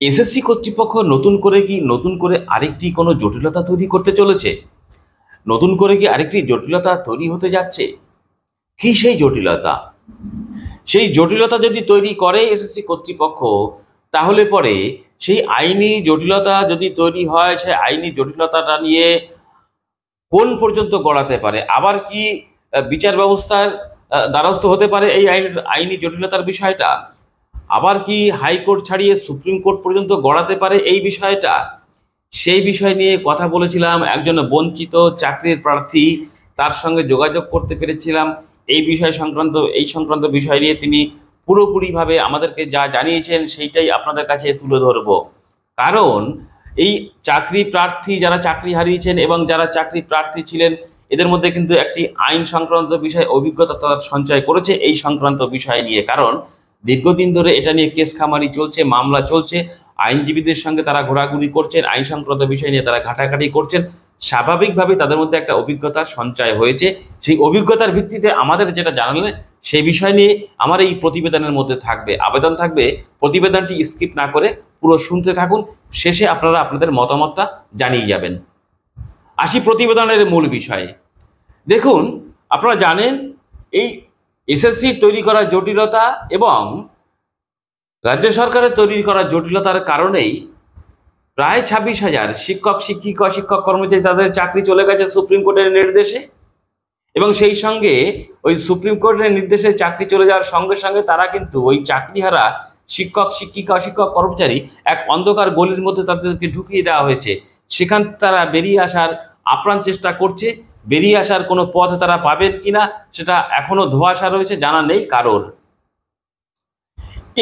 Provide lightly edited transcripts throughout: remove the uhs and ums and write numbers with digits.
SSC কর্তৃপক্ষ নতুন করে আরেকটি কোনো জটিলতা তৈরি করতে চলেছে? নতুন করে কি আরেকটি জটিলতা তৈরি হতে যাচ্ছে? কি সেই জটিলতা? সেই জটিলতা যদি তৈরি করে এসএসসি কর্তৃপক্ষ, তাহলে পরে সেই আইনি জটিলতা যদি তৈরি হয়, সেই আইনি জটিলতাটা নিয়ে কোন পর্যন্ত গড়াতে পারে? আবার কি বিচার ব্যবস্থার দ্বারস্থ হতে পারে এই আইনি জটিলতার বিষয়টা? আবার কি হাইকোর্ট ছাড়িয়ে সুপ্রিম কোর্ট পর্যন্ত গড়াতে পারে এই বিষয়টা? সেই বিষয় নিয়ে কথা বলেছিলাম একজন বঞ্চিত চাকরির প্রার্থী, তার সঙ্গে যোগাযোগ করতে পেরেছিলাম। এই সংক্রান্ত বিষয় নিয়ে তিনি পুরোপুরিভাবে আমাদেরকে যা জানিয়েছেন সেইটাই আপনাদের কাছে তুলে ধরবো। কারণ এই চাকরি প্রার্থী যারা চাকরি হারিয়েছেন এবং যারা চাকরি প্রার্থী ছিলেন, এদের মধ্যে কিন্তু একটি আইন সংক্রান্ত বিষয় অভিজ্ঞতা তারা সঞ্চয় করেছে এই সংক্রান্ত বিষয় নিয়ে। কারণ দীর্ঘদিন ধরে এটা নিয়ে কেস খামারি চলছে, মামলা চলছে, আইনজীবীদের সঙ্গে তারা ঘোরাঘুরি করছেন, আইন সংক্রান্ত বিষয় নিয়ে তারা ঘাটাঘাটি করছেন। স্বাভাবিকভাবে তাদের মধ্যে একটা অভিজ্ঞতার সঞ্চয় হয়েছে। সেই অভিজ্ঞতার ভিত্তিতে আমাদের যেটা জানালেন সেই বিষয় নিয়ে আমার এই প্রতিবেদনের মধ্যে থাকবে, আবেদন থাকবে প্রতিবেদনটি স্কিপ না করে পুরো শুনতে থাকুন। শেষে আপনারা আপনাদের মতামতটা জানিয়ে যাবেন। আসি প্রতিবেদনের মূল বিষয়ে। দেখুন, আপনারা জানেন এই এসএসসির তৈরি করা জটিলতা এবং রাজ্য সরকারের তৈরি করা জটিলতার কারণেই প্রায় 26,000 শিক্ষক কর্মচারী তাদের চাকরি চলে গেছে সুপ্রিম কোর্টের নির্দেশে। এবং সেই সঙ্গে ওই সুপ্রিম কোর্টের নির্দেশে চাকরি চলে যাওয়ার সঙ্গে সঙ্গে তারা কিন্তু ওই চাকরিহারা শিক্ষক কর্মচারী এক অন্ধকার গলির মধ্যে তাদেরকে ঢুকিয়ে দেওয়া হয়েছে। সেখান তারা বেরিয়ে আসার আপ্রাণ চেষ্টা করছে। বেরিয়ে আসার কোনো পথ তারা পাবেন কিনা সেটা এখনো ধোঁয়াশা রয়েছে, জানা নেই কারোর।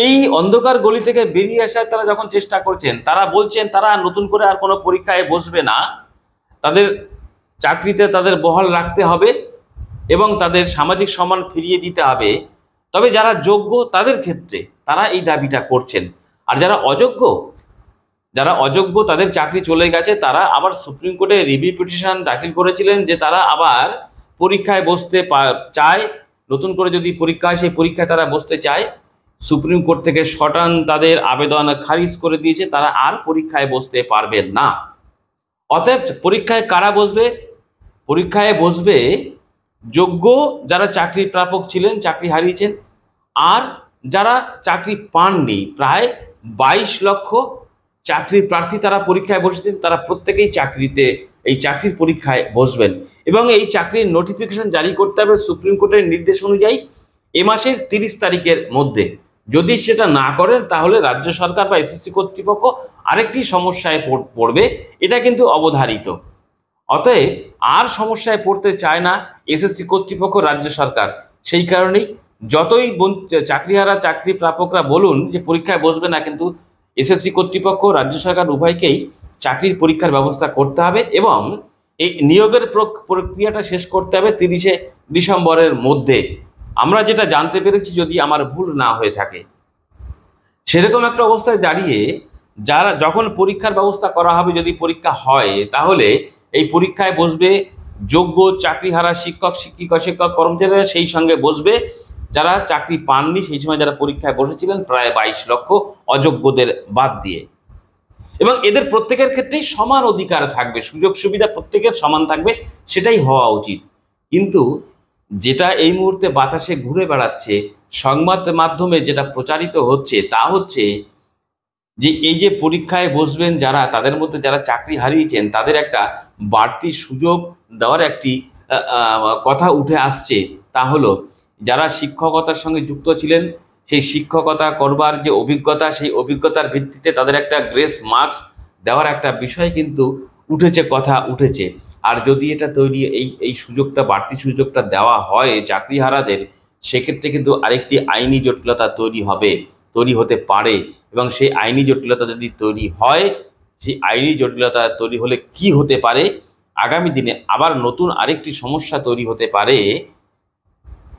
এই অন্ধকার গলি থেকে বেরিয়ে আসার তারা যখন চেষ্টা করছেন, তারা বলছেন তারা নতুন করে আর কোনো পরীক্ষায় বসবে না, তাদের চাকরিতে তাদের বহাল রাখতে হবে এবং তাদের সামাজিক সম্মান ফিরিয়ে দিতে হবে। তবে যারা যোগ্য তাদের ক্ষেত্রে তারা এই দাবিটা করছেন। আর যারা অযোগ্য তাদের চাকরি চলে গেছে, তারা আবার সুপ্রিম কোর্টে রিভিউ পিটিশন দাখিল করেছিলেন যে তারা আবার পরীক্ষায় বসতে চায়। নতুন করে যদি পরীক্ষা হয় সেই পরীক্ষায় তারা বসতে চায়। সুপ্রিম কোর্ট থেকে শটান তাদের আবেদন খারিজ করে দিয়েছে, তারা আর পরীক্ষায় বসতে পারবেন না। অতএব পরীক্ষায় কারা বসবে? পরীক্ষায় বসবে যোগ্য যারা চাকরি প্রাপক ছিলেন, চাকরি হারিয়েছেন, আর যারা চাকরি পাননি। প্রায় 22 লক্ষ চাকরির প্রার্থী তারা পরীক্ষায় বসেছেন, তারা প্রত্যেকেই এই চাকরির পরীক্ষায় বসবেন এবং এই চাকরির নোটিফিকেশন জারি করতে হবে সুপ্রিম কোর্টের নির্দেশ অনুযায়ী এ মাসের 30 তারিখের মধ্যে। যদি সেটা না করেন তাহলে রাজ্য সরকার বা এসএসসি কর্তৃপক্ষ আরেকটি সমস্যায় পড়বে, এটা কিন্তু অবধারিত। অতএব আর সমস্যায় পড়তে চায় না এসএসসি কর্তৃপক্ষ, রাজ্য সরকার। সেই কারণেই যতই চাকরিহারা চাকরি প্রাপকরা বলুন যে পরীক্ষায় বসবে না, কিন্তু এসএসসি কর্তৃপক্ষ রাজ্য সরকার উভয়কেই চাকরির পরীক্ষার ব্যবস্থা করতে হবে এবং এই নিয়োগের প্রক্রিয়াটা শেষ করতে হবে 30শে ডিসেম্বরের মধ্যে। আমরা যেটা জানতে পেরেছি, যদি আমার ভুল না হয়ে থাকে, সেরকম একটা অবস্থায় দাঁড়িয়ে যখন পরীক্ষার ব্যবস্থা করা হবে, যদি পরীক্ষা হয়, তাহলে এই পরীক্ষায় বসবে যোগ্য চাকরিহারা শিক্ষক কর্মচারীরা, সেই সঙ্গে বসবে যারা চাকরি পাননি সেই সময় যারা পরীক্ষায় বসেছিলেন, প্রায় 22 লক্ষ অযোগ্যদের বাদ দিয়ে। এবং এদের প্রত্যেকের ক্ষেত্রেই সমান অধিকার থাকবে, সুযোগ সুবিধা প্রত্যেকের সমান থাকবে, সেটাই হওয়া উচিত। কিন্তু যেটা এই মুহূর্তে বাতাসে ঘুরে বেড়াচ্ছে, সংবাদ মাধ্যমে যেটা প্রচারিত হচ্ছে, তা হচ্ছে যে এই যে পরীক্ষায় বসবেন যারা, তাদের মধ্যে যারা চাকরি হারিয়েছেন তাদের একটা বাড়তি সুযোগ দেওয়ার একটি কথা উঠে আসছে। তা হলো যারা শিক্ষকতার সঙ্গে যুক্ত ছিলেন, সেই শিক্ষকতা করবার যে অভিজ্ঞতা, সেই অভিজ্ঞতার ভিত্তিতে তাদের একটা গ্রেস মার্কস দেওয়ার একটা বিষয় কিন্তু কথা উঠেছে। আর যদি এটা এই সুযোগটা, বাড়তি সুযোগটা দেওয়া হয় চাকরিহারাদের, সেক্ষেত্রে কিন্তু আরেকটি আইনি জটিলতা তৈরি হতে পারে। এবং সেই আইনি জটিলতা যদি তৈরি হয়, সেই আইনি জটিলতা তৈরি হলে কি হতে পারে, আগামী দিনে আবার নতুন আরেকটি সমস্যা তৈরি হতে পারে।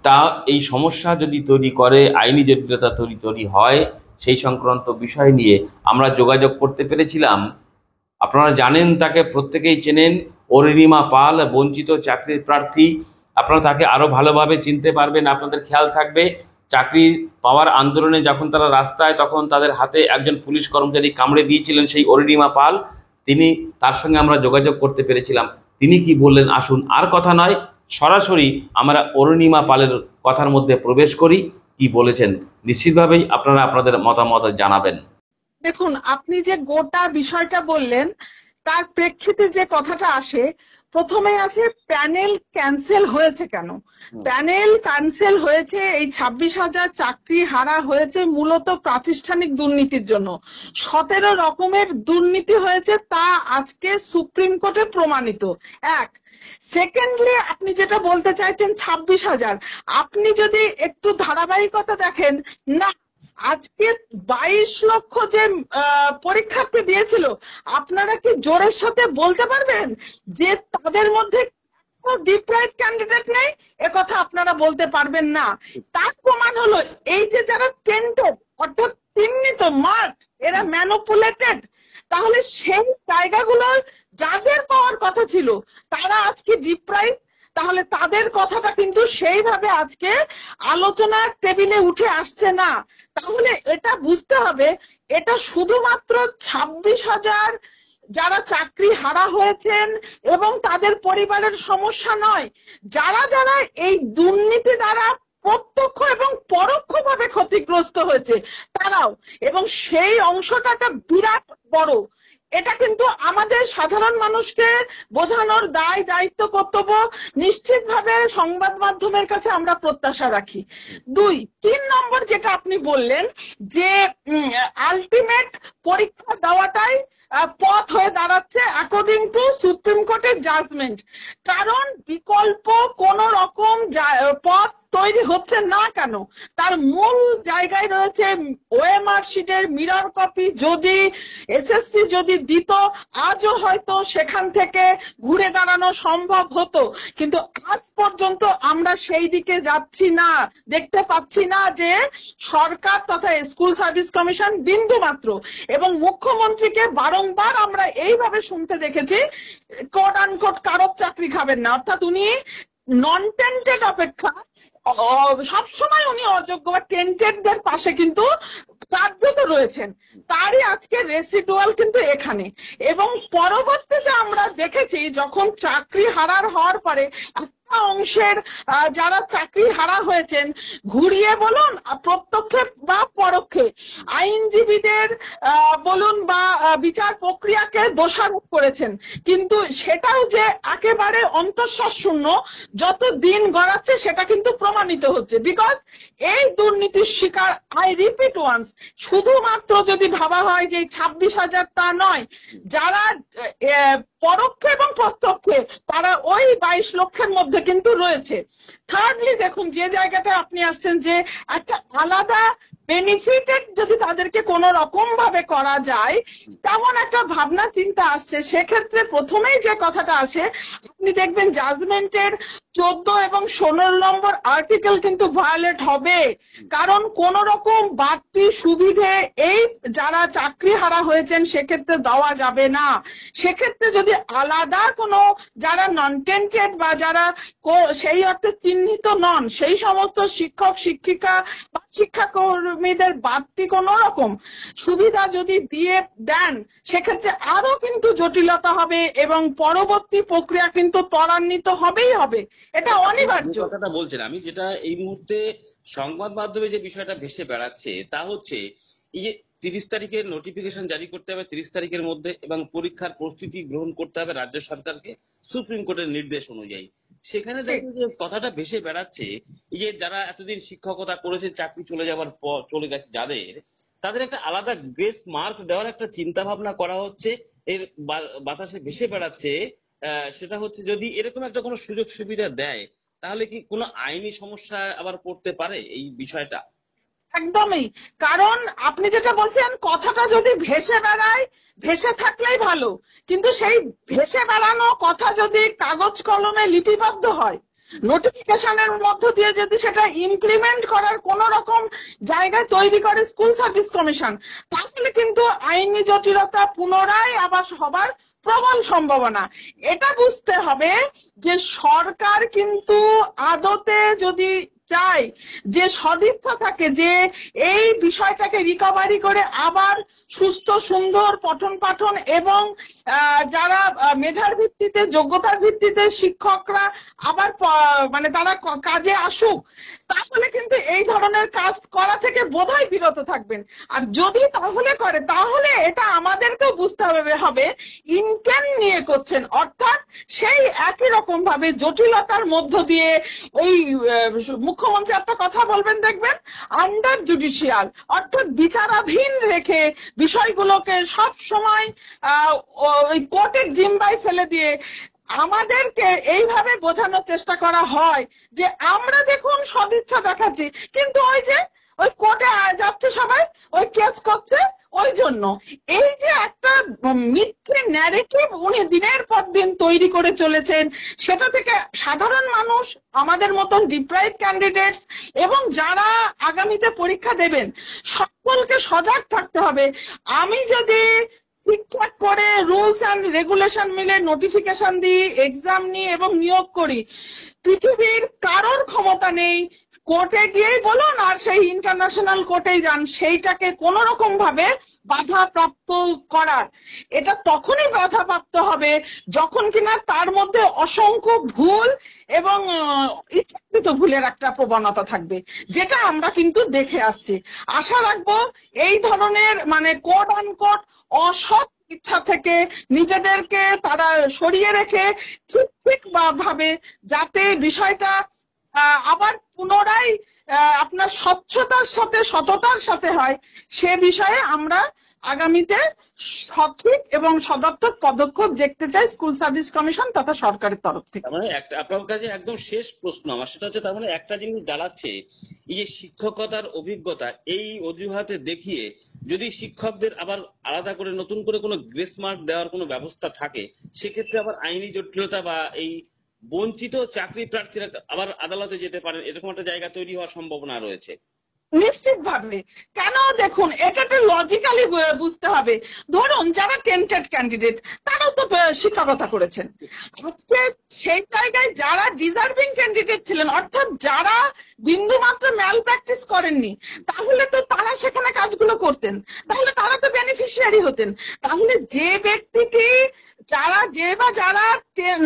তা এই সমস্যা যদি আইনি জটিলতা তৈরি হয়, সেই সংক্রান্ত বিষয় নিয়ে আমরা যোগাযোগ করতে পেরেছিলাম। আপনারা জানেন, তাকে প্রত্যেকেই চেনেন, অরুণিমা পাল, বঞ্চিত চাকরির প্রার্থী। আপনারা তাকে আরো ভালোভাবে চিনতে পারবেন, আপনাদের খেয়াল থাকবে চাকরি পাওয়ার আন্দোলনে যখন তারা রাস্তায়, তখন তাদের হাতে একজন পুলিশ কর্মচারী কামড়ে দিয়েছিলেন, সেই অরুণিমা পাল, তিনি, তার সঙ্গে আমরা যোগাযোগ করতে পেরেছিলাম। তিনি কি বললেন আসুন, আর কথা নয়, সরাসরি আমরা অরুণিমা পালের কথার মধ্যে প্রবেশ করি। কি বলেছেন নিশ্চিতভাবেই আপনারা আপনাদের মতামত জানাবেন। দেখুন, আপনি যে গোটা বিষয়টা বললেন তার প্রেক্ষিতে যে কথাটা আসে, প্রথমে আসে প্যানেল ক্যান্সেল হয়েছে কেন। প্যানেল ক্যান্সেল হয়েছে, এই 26,000 চাকরি হারা হয়েছে মূলত প্রাতিষ্ঠানিক দুর্নীতির জন্য। 17 রকমের দুর্নীতি হয়েছে, তা আজকে সুপ্রিম কোর্টে প্রমাণিত। এক, সেকেন্ডলি আপনি যেটা বলতে চাইছেন 26,000, আপনি যদি একটু ধারাবাহিকতা দেখেন না, আজকে 22 লক্ষ যে পরীক্ষার্থী দিয়েছিল, আপনারা কি জোরের সাথে বলতে পারবেন যে তাদের মধ্যে ডিপ্রাইভ ক্যান্ডিডেট নেই? একথা আপনারা বলতে পারবেন না। তার প্রমাণ হলো এই যে যারা টেন্টেড, অর্থাৎ চিহ্নিত, মার্ক, এরা ম্যানিপুলেটেড। তাহলে সেই জায়গাগুলো যাদের পাওয়ার কথা ছিল তারা আজকে ডিপ্রাইভ, তাহলে তাদের কথাটা কিন্তু সেইভাবে আজকে আলোচনার টেবিলে উঠে আসছে না। তাহলে এটা বুঝতে হবে, এটা শুধুমাত্র 26,000 যারা চাকরি হারা হয়েছেন এবং তাদের পরিবারের সমস্যা নয়, যারা যারা এই দুর্নীতি দ্বারা প্রত্যক্ষ এবং পরোক্ষভাবে ক্ষতিগ্রস্ত হয়েছে তারাও, এবং সেই অংশটা একটা বিরাট বড়। এটা কিন্তু আমাদের সাধারণ মানুষকে বোঝানোর দায়, দায়িত্ব, কর্তব্য নিশ্চিতভাবে সংবাদ মাধ্যমের কাছে আমরা প্রত্যাশা রাখি। 2, 3 নম্বর যেটা আপনি বললেন যে আলটিমেট পরীক্ষা দেওয়াটাই পথ হয়ে দাঁড়াচ্ছে অ্যাকর্ডিং টু সুপ্রিম কোর্টের জাজমেন্ট। কারণ বিকল্প কোন রকম পথ তৈরি হচ্ছে না কেন, তার মূল জায়গায় রয়েছে ওএমআর শিটের মিরর কপি। যদি এসএসসি যদি দিত, আজও হয়তো সেখান থেকে ঘুরে দাঁড়ানো সম্ভব হতো, কিন্তু আজ পর্যন্ত আমরা সেই দিকে যাচ্ছি না, দেখতে পাচ্ছি না যে সরকার তথা স্কুল সার্ভিস কমিশন বিন্দু মাত্র। এবং মুখ্যমন্ত্রীকে বারংবার আমরা এইভাবে শুনতে দেখেছি, কোট আনকোট কারোর চাকরি খাবেন না, অর্থাৎ উনি নন টেন্টেড অপেক্ষা সবসময় উনি অযোগ্য বা টেন্টেডদের পাশে কিন্তু কার্যত রয়েছেন। তারই আজকে রেসিডুয়াল কিন্তু এখানে। এবং পরবর্তীতে আমরা দেখেছি যখন চাকরি হারার হওয়ার পরে একটা অংশের যারা চাকরি হারা হয়েছেন, ঘুরিয়ে বলুন প্রত্যক্ষে বা পরোক্ষে, আইনজীবীদের বলুন বা বিচার প্রক্রিয়াকে দোষারোপ করেছেন। কিন্তু সেটাও যে একেবারে অন্তঃশ্বাস শূন্য, যত দিন গড়াচ্ছে সেটা কিন্তু প্রমাণিত হচ্ছে। বিকজ এই দুর্নীতির শিকার, আই রিপিট ওয়ান্স, শুধুমাত্র যদি ভাবা হয় যে 26,000 তা নয়, যারা পরোক্ষে এবং প্রত্যক্ষে তারা ওই 22 লক্ষের মধ্যে কিন্তু রয়েছে। থার্ডলি দেখুন, যে জায়গাটা আপনি আসছেন যে একটা আলাদা বেনিফিটেড যদি তাদেরকে কোন রকম ভাবে করা যায়, তেমন একটা ভাবনা চিন্তা আসছে। সেক্ষেত্রে প্রথমেই যে কথাটা আসে, আপনি দেখবেন জাজমেন্টের 14 এবং 16 নম্বর আর্টিকেল কিন্তু ভায়োলেট হবে। কারণ কোন রকম বাড়তি সুবিধে এই যারা চাকরি হারা হয়েছেন সেক্ষেত্রে দেওয়া যাবে না। সেক্ষেত্রে যদি আলাদা কোনো যারা নন টেন্টেড বা যারা সেই অর্থে চিহ্নিত নন, সেই সমস্ত শিক্ষক শিক্ষিকা বা শিক্ষাকর্মীদের বাড়তি কোন রকম সুবিধা যদি দিয়ে দেন, সেক্ষেত্রে আরো কিন্তু জটিলতা হবে এবং পরবর্তী প্রক্রিয়া কিন্তু ত্বরান্বিত হবেই হবে। এটা অনিবার্য। কথাটা বলছেন, আমি যেটা এই মুহূর্তে সংবাদ মাধ্যমে যে বিষয়টা ভেসে বেড়াচ্ছে তা হচ্ছে এই যে 30 তারিখের নোটিফিকেশন জারি করতে হবে 30 তারিখের মধ্যে, এবং পরীক্ষার প্রস্তুতি গ্রহণ করতে হবে রাজ্য সরকারকে সুপ্রিম কোর্টের নির্দেশ অনুযায়ী। সেখানে দেখুন যে কথাটা ভেসে বেড়াচ্ছে, এই যে যারা এতদিন শিক্ষকতা করেছে, চাকরি চলে যাওয়ার পর চলে গেছে যাদের, তাদের একটা আলাদা গ্রেস মার্ক দেওয়ার একটা চিন্তা ভাবনা করা হচ্ছে, এর বাতাসে ভেসে বেড়াচ্ছে। সেটা হচ্ছে যদি এরকম একটা কোনো সুযোগ সুবিধা দেয়, তাহলে কি কোনো আইনি সমস্যা আবার পড়তে পারে এই বিষয়টা? একদমই। কারণ আপনি যেটা বলছেন, কথাটা যদি ভেসে বেড়ায়, ভেসে থাকলেই ভালো, কিন্তু সেই ভেসে বেড়ানো কথা যদি কাগজ কলমে লিপিবদ্ধ হয়, নোটিফিকেশনের মধ্য দিয়ে যদি সেটা ইমপ্লিমেন্ট করার কোন রকম জায়গায় তৈরি করে স্কুল সার্ভিস কমিশন, তাহলে কিন্তু আইনি জটিলতা পুনরায় আবার হবার প্রবল সম্ভাবনা। এটা বুঝতে হবে যে সরকার কিন্তু আদতে যদি চাই যে সদিচ্ছা থাকে যে এই বিষয়টাকে রিকভারি করে আবার সুস্থ সুন্দর পঠন পাঠন এবং যারা মেধার ভিত্তিতে যোগ্যতার ভিত্তিতে শিক্ষকরা আবার মানে তারা কাজে আসুক, তাহলে কিন্তু এই ধরনের কাজ করা থেকে বোধহয় বিরত থাকবেন। আর যদি তাহলে করে তাহলে এটা আমাদেরকেও বুঝতে হবে ইন্টেন্ট নিয়ে করছেন, অর্থাৎ সেই একই রকম ভাবে জটিলতার মধ্য দিয়ে ওই মুখ্যমন্ত্রী একটা কথা বলবেন দেখবেন, আন্ডার জুডিশিয়াল, অর্থাৎ বিচারাধীন রেখে বিষয়গুলোকে সব সময় ওই কোর্টের জিম্বায় ফেলে দিয়ে আমাদেরকে এইভাবে বোঝানোর চেষ্টা করা হয় যে আমরা দেখুন সদিচ্ছা দেখাচ্ছি, কিন্তু ওই কোর্টে যাচ্ছে সবাই, ওই কেস করছে, ওই জন্য এই যে একটা মিথ্যে ন্যারেটিভ উনি দিনের পর দিন তৈরি করে চলেছেন, সেটা থেকে সাধারণ মানুষ, আমাদের মতন ডিপ্রাইভ ক্যান্ডিডেটস এবং যারা আগামীতে পরীক্ষা দেবেন সকলকে সজাগ থাকতে হবে। আমি যদি ঠিকঠাক করে রুলস অ্যান্ড রেগুলেশন মিলে নোটিফিকেশন দিই, এক্সাম নিই এবং নিয়োগ করি, পৃথিবীর কারোর ক্ষমতা নেই কোর্টে গিয়েই বলুন আর সেই ইন্টারন্যাশনাল কোর্টেই যান সেইটাকে কোন রকম ভাবে বাধাপ্রাপ্ত করার। এটা তখনই বাধাপ্রাপ্ত হবে যখন কিনা তার মধ্যে অসংখ্য ভুল এবং ইচ্ছাকৃত ভুলের একটা প্রবণতা থাকবে, যেটা আমরা কিন্তু দেখে আসছি। আশা রাখবো এই ধরনের মানে কোট আনকোট অসৎ ইচ্ছা থেকে নিজেদেরকে তারা সরিয়ে রেখে ঠিক ভাবে যাতে বিষয়টা আবার পুনরায় আপনার স্বচ্ছতার সাথে সততার সাথে হয়, সে বিষয়ে আমরা আগামীতে সঠিক এবং সদর্থক পদক্ষেপ দেখতে চাই স্কুল সার্ভিস কমিশন তথা সরকারের তরফ থেকে। মানে আপনার কাছে একদম শেষ প্রশ্ন আমার, সেটা হচ্ছে তার মানে একটা জিনিস দাঁড়াচ্ছে, এই যে শিক্ষকতার অভিজ্ঞতা এই অজুহাতে দেখিয়ে যদি শিক্ষকদের আবার আলাদা করে নতুন করে কোনো গ্রেস মার্ক দেওয়ার কোনো ব্যবস্থা থাকে, সেক্ষেত্রে আবার আইনি জটিলতা বা এই বঞ্চিত চাকরি প্রার্থীরা আবার আদালতে যেতে পারেন, এরকম একটা জায়গা তৈরি হওয়ার সম্ভাবনা রয়েছে। নিশ্চিত ভাবে, কেন দেখুন এটাতে লজিক্যালি বুঝতে হবে। ধরুন যারা টেন্টেড ক্যান্ডিডেট তারাও তো শিক্ষকতা করেছেন, আজকে সেই জায়গায় যারা ডিজার্ভিং ক্যান্ডিডেট ছিলেন অর্থাৎ যারা বিন্দু মাত্র ম্যাল প্র্যাকটিস করেননি, তাহলে তো তারা সেখানে কাজগুলো করতেন, তাহলে তারা তো বেনিফিশিয়ারি হতেন। তাহলে যে ব্যক্তিটি যারা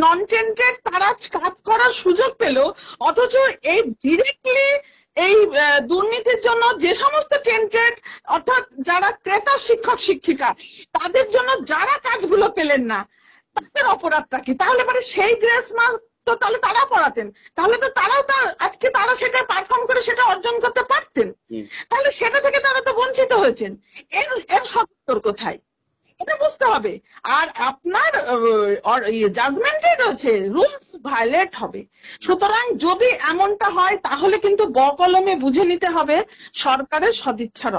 নন টেন্টেড তারা কাজ করার সুযোগ পেল, অথচ এই ডিরেক্টলি এই দুর্নীতির জন্য যে সমস্ত টেন্টেড অর্থাৎ যারা ক্রেতা শিক্ষক শিক্ষিকা তাদের জন্য যারা কাজগুলো পেলেন না, তাদের অপরাধটা কি? তাহলে পরে সেই গ্রেস মার্ক তো তাহলে তারা পড়াতেন, তাহলে তো তারাও আজকে তারা সেটা পারফর্ম করে সেটা অর্জন করতে পারতেন, তাহলে সেটা থেকে তারা তো বঞ্চিত হয়েছেন। এর সত্তর কোথায় এটা বুঝতে হবে। আর আপনার জাজমেন্টে রয়েছে রুলস ভায়োলেট হবে, সুতরাং যদি এমনটা হয় তাহলে কিন্তু বকলমে বুঝে নিতে হবে সরকারের সদিচ্ছার